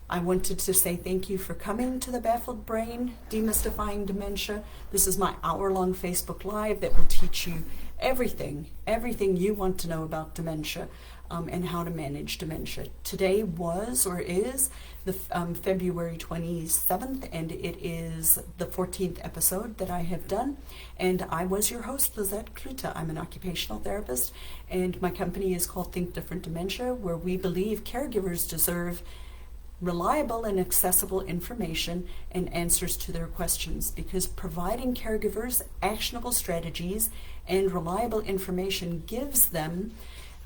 I wanted to say thank you for coming to the Baffled Brain, Demystifying Dementia. This is my hour-long Facebook Live that will teach you everything you want to know about dementia, and how to manage dementia. Today was, or is, the February 27th, and it is the 14th episode that I have done. And I was your host, Lizette Kluta. I'm an occupational therapist, and my company is called Think Different Dementia, where we believe caregivers deserve reliable and accessible information and answers to their questions, because providing caregivers actionable strategies and reliable information gives them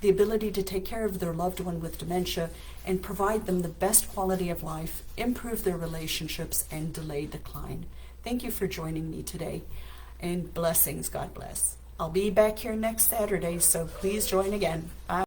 the ability to take care of their loved one with dementia and provide them the best quality of life, improve their relationships, and delay decline. Thank you for joining me today, and blessings. God bless. I'll be back here next Saturday, so please join again. Bye.